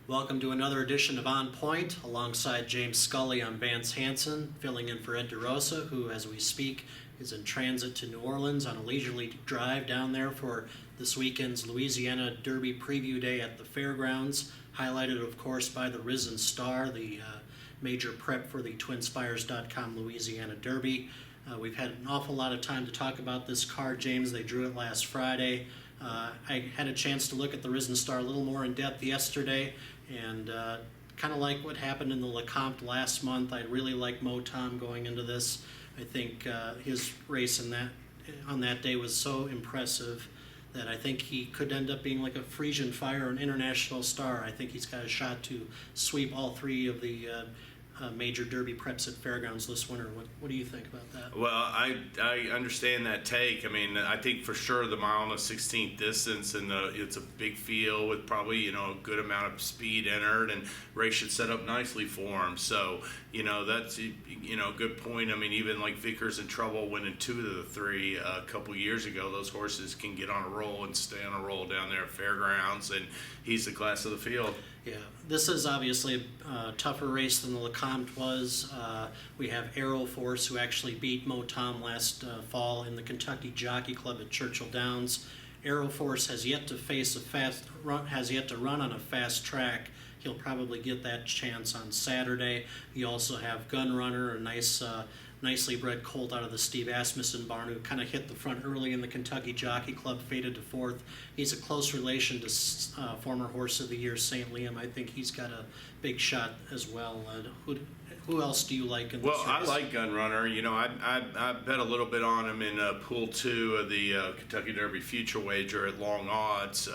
Welcome to another edition of On Point, alongside James Scully. I'm Vance Hanson, filling in for Ed DeRosa, who, as we speak, is in transit to New Orleans on a leisurely drive down there for this weekend's Louisiana Derby Preview Day at the Fairgrounds, highlighted, of course, by the Risen Star, the major prep for the twinspires.com Louisiana Derby. We've had an awful lot of time to talk about this card, James. They drew it last Friday. I had a chance to look at the Risen Star a little more in depth yesterday, and kind of like what happened in the Lecomte last month. I really like Motom going into this. I think his race on that day was so impressive that I think he could end up being like a Frisian Fire, an international star. I think he's got a shot to sweep all three of the major Derby preps at Fairgrounds this winter. What do you think about that? Well, I understand that take. I mean, I think for sure the mile and the 16th distance, and it's a big field with probably a good amount of speed entered, and race should set up nicely for him. So that's a good point. I mean, even like Vickers in trouble winning two of the three a couple years ago. Those horses can get on a roll and stay on a roll down there at Fairgrounds, and he's the class of the field. Yeah, this is obviously a tougher race than the Lecomte was. We have Airoforce, who actually beat Motom last fall in the Kentucky Jockey Club at Churchill Downs. Airoforce has yet to run on a fast track. He'll probably get that chance on Saturday. You also have Gunrunner, a nicely bred colt out of the Steve Asmussen barn, who kind of hit the front early in the Kentucky Jockey Club, faded to fourth. He's a close relation to former Horse of the Year St. Liam. I think he's got a big shot as well. Who else do you like in this race? I like Gunrunner. I bet a little bit on him in Pool 2 of the Kentucky Derby Future Wager at long odds.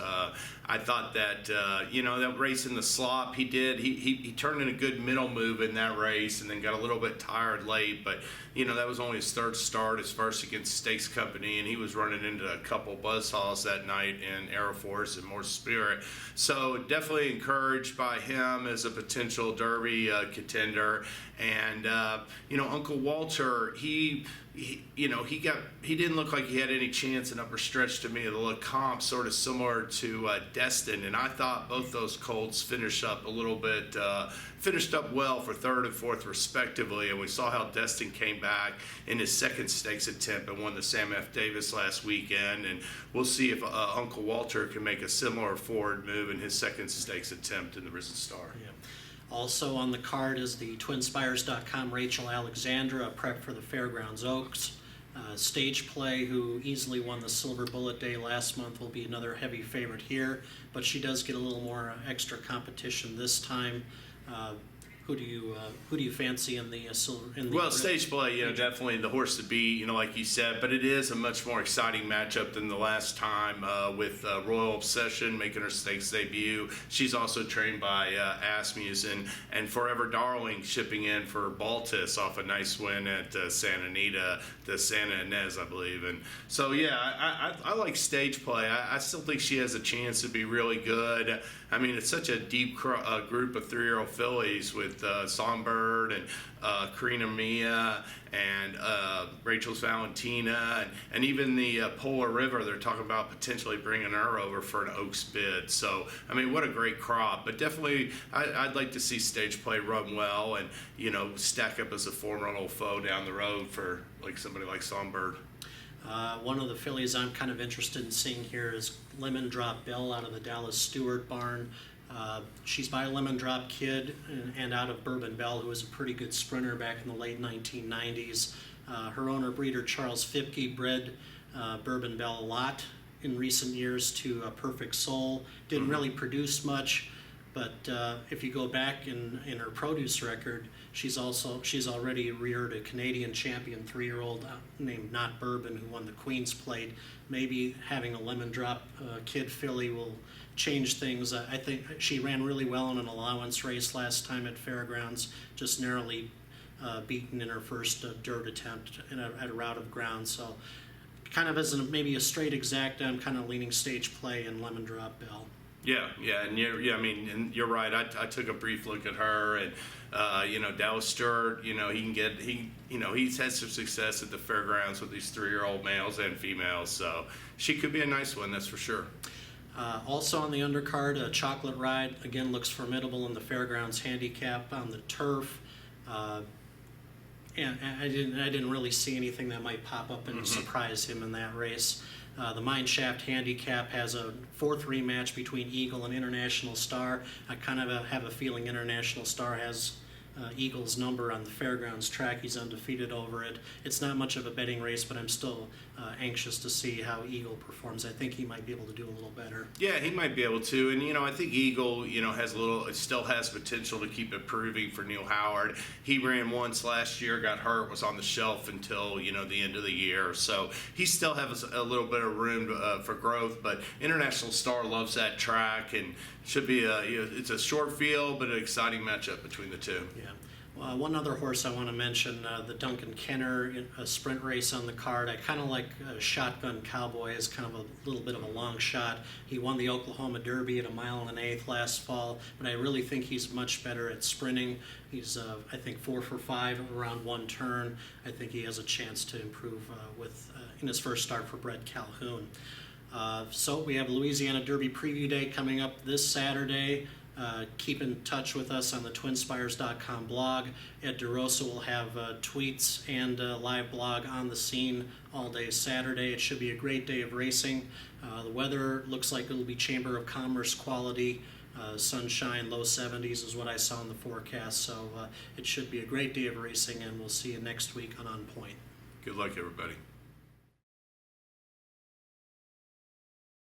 I thought that, that race in the slop, he turned in a good middle move in that race and then got a little bit tired late, but, that was only his third start, his first against Stakes Company, and he was running into a couple buzzsaws that night in Airoforce and More Spirit. So definitely encouraged by him as a potential Derby contender. And, Uncle Walter, he didn't look like he had any chance in upper stretch to me of the Lecomte, sort of similar to Destin, and I thought both those colts finished up well for third and fourth respectively, and we saw how Destin came back in his second stakes attempt and won the Sam F. Davis last weekend, and we'll see if Uncle Walter can make a similar forward move in his second stakes attempt in the Risen Star. Yeah. Also on the card is the twinspires.com Rachel Alexandra, a prep for the Fairgrounds Oaks. Stage Play, who easily won the Silver Bullet Day last month, will be another heavy favorite here, but she does get a little more extra competition this time. Who do you fancy in the silver? Stage Play, definitely the horse to beat, like you said, but it is a much more exciting matchup than the last time with Royal Obsession making her stakes debut. She's also trained by Asmussen, and Forever Darling shipping in for Baltus off a nice win at Santa Ynez, I believe. And so, I like Stage Play. I still think she has a chance to be really good. I mean, it's such a deep group of 3-year-old fillies with Songbird and Karina Mia and Rachel's Valentina and even the Polar River. They're talking about potentially bringing her over for an Oaks bid. So, I mean, what a great crop. But definitely, I'd like to see Stage Play run well and, stack up as a 4-run-old foe down the road for somebody like Songbird. One of the fillies I'm kind of interested in seeing here is Lemon Drop Bell out of the Dallas Stewart barn. She's by a Lemon Drop kid and out of Bourbon Bell, who was a pretty good sprinter back in the late 1990s. Her owner, breeder Charles Fipke, bred Bourbon Bell a lot in recent years to Perfect Soul. Didn't really produce much, but if you go back in her produce record, she's already reared a Canadian champion 3-year-old named Not Bourbon, who won the Queen's Plate. Maybe having a Lemon Drop kid filly will change things. I think she ran really well in an allowance race last time at Fairgrounds, just narrowly beaten in her first dirt attempt at a route of ground. So kind of as maybe a straight exact, I'm kind of leaning Stage Play and Lemon Drop Bell. And you're right. I took a brief look at her, and Dallas Stewart. He's had some success at the Fairgrounds with these 3-year-old males and females. So she could be a nice one, that's for sure. Also on the undercard, Chocolate Ride, again, looks formidable in the Fairgrounds handicap on the turf. And I didn't really see anything that might pop up and surprise him in that race. The Mineshaft handicap has a 4th rematch between Eagle and International Star. I kind of have a feeling International Star has Eagle's number on the Fairgrounds track. He's undefeated over it. It's not much of a betting race, but I'm still anxious to see how Eagle performs. I think he might be able to do a little better. Yeah, he might be able to, and I think Eagle, has it still has potential to keep improving for Neil Howard. He ran once last year, got hurt, was on the shelf until the end of the year, so he still has a little bit of room for growth. But International Star loves that track, and should be it's a short field, but an exciting matchup between the two. Yeah. One other horse I want to mention, the Duncan Kenner, a sprint race on the card. I kind of like Shotgun Cowboy as kind of a little bit of a long shot. He won the Oklahoma Derby at 1 1/8 last fall, but I really think he's much better at sprinting. He's, I think, 4 for 5 around one turn. I think he has a chance to improve in his first start for Brett Calhoun. So we have Louisiana Derby Preview Day coming up this Saturday. Keep in touch with us on the twinspires.com blog. Ed DeRosa will have tweets and a live blog on the scene all day Saturday. It should be a great day of racing. The weather looks like it will be Chamber of Commerce quality. Sunshine, low 70s is what I saw in the forecast. So it should be a great day of racing, and we'll see you next week on Point. Good luck, everybody.